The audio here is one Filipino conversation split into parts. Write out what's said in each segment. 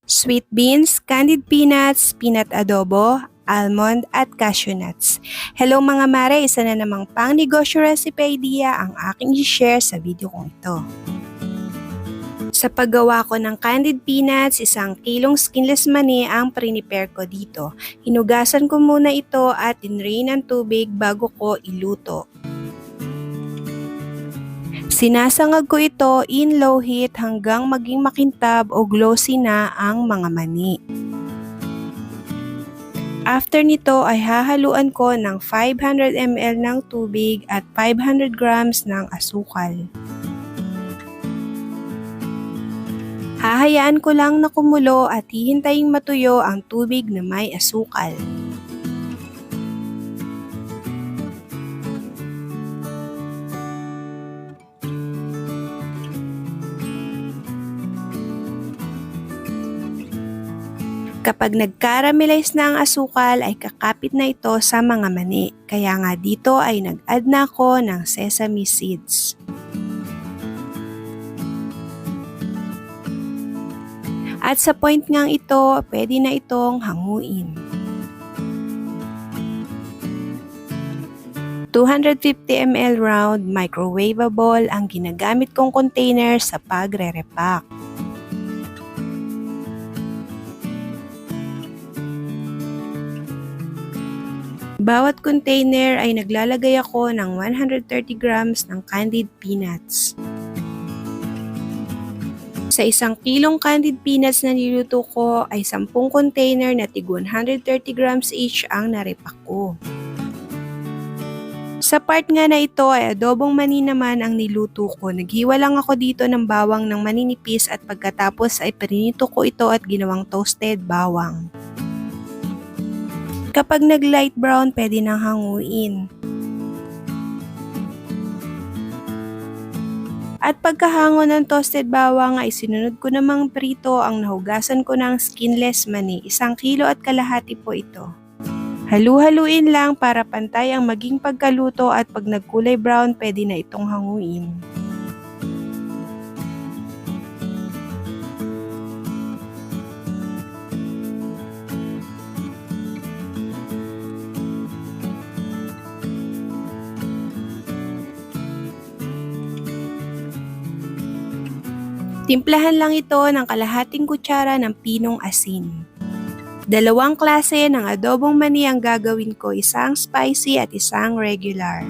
Sweet beans, candied peanuts, peanut adobo, almond at cashew nuts. Hello mga mare, isa na namang pang negosyo recipe idea ang aking i-share sa video kong ito. Sa paggawa ko ng candied peanuts, 1 kilong skinless mani ang prepare ko dito. Hinugasan ko muna ito at dinrain ng tubig bago ko iluto. Sinasangag ko ito in low heat hanggang maging makintab o glossy na ang mga mani. After nito ay hahaluan ko ng 500 ml ng tubig at 500 grams ng asukal. Hahayaan ko lang na kumulo at hihintayin matuyo ang tubig na may asukal. Kapag nag-caramelize na ang asukal ay kakapit na ito sa mga mani. Kaya nga dito ay nag-add na ako ng sesame seeds. At sa point ngang ito, pwede na itong hanguin. 250 ml round microwavable ang ginagamit kong container sa pagre-repack. Bawat container ay naglalagay ako ng 130 grams ng candied peanuts. Sa 1 kilong candied peanuts na niluto ko ay 10 container na tig 130 grams each ang narepack ko. Sa part nga na ito ay adobong mani naman ang niluto ko. Naghiwa lang ako dito ng bawang ng maninipis at pagkatapos ay prinito ko ito at ginawang toasted bawang. Kapag nag-light brown, pwede nang hanguin. At pagkahango ng toasted bawang ay sinunod ko namang prito ang nahugasan ko ng skinless mani. 1 kilo at kalahati po ito. Halu-haluin lang para pantay ang maging pagkaluto at pag nagkulay brown, pwede na itong hanguin. Timplahan lang ito ng kalahating kutsara ng pinong asin. 2 klase ng adobong mani ang gagawin ko, isang spicy at isang regular.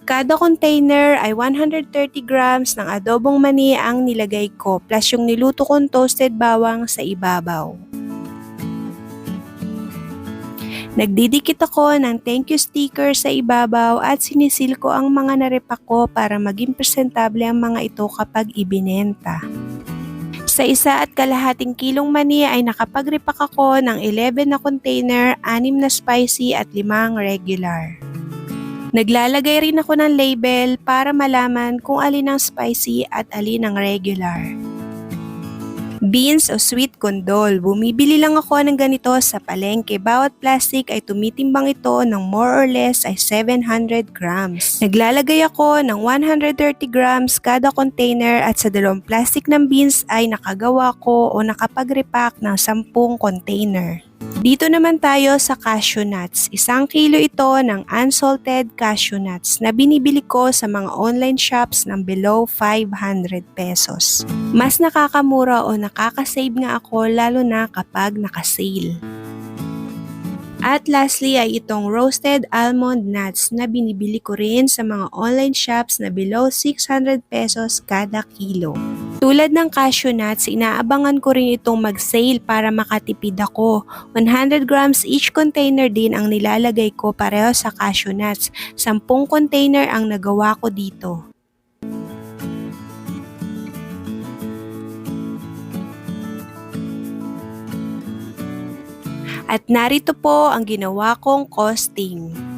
Kada container ay 130 grams ng adobong mani ang nilagay ko plus yung niluto kong toasted bawang sa ibabaw. Nagdidikit ako ng thank you sticker sa ibabaw at sinisil ko ang mga narepack ko para maging presentable ang mga ito kapag ibinenta. Sa 1 kalahating kilong mani ay nakapag-repack ako ng 11 na container, 6 na spicy at 5 regular. Naglalagay rin ako ng label para malaman kung alin ang spicy at alin ang regular. Beans o sweet condol. Bumibili lang ako ng ganito sa palengke. Bawat plastic ay tumitimbang ito ng more or less ay 700 grams. Naglalagay ako ng 130 grams kada container at sa 2 plastic ng beans ay nakagawa ko o nakapag-repack ng 10 container. Dito naman tayo sa cashew nuts. 1 kilo ito ng unsalted cashew nuts na binibili ko sa mga online shops ng below 500 pesos. Mas nakakamura o nakakasave nga ako lalo na kapag nakasale. At lastly ay itong roasted almond nuts na binibili ko rin sa mga online shops na below 600 pesos kada kilo. Tulad ng cashew nuts, inaabangan ko rin itong mag-sale para makatipid ako. 100 grams each container din ang nilalagay ko pareho sa cashew nuts. 10 container ang nagawa ko dito. At narito po ang ginawa kong costing.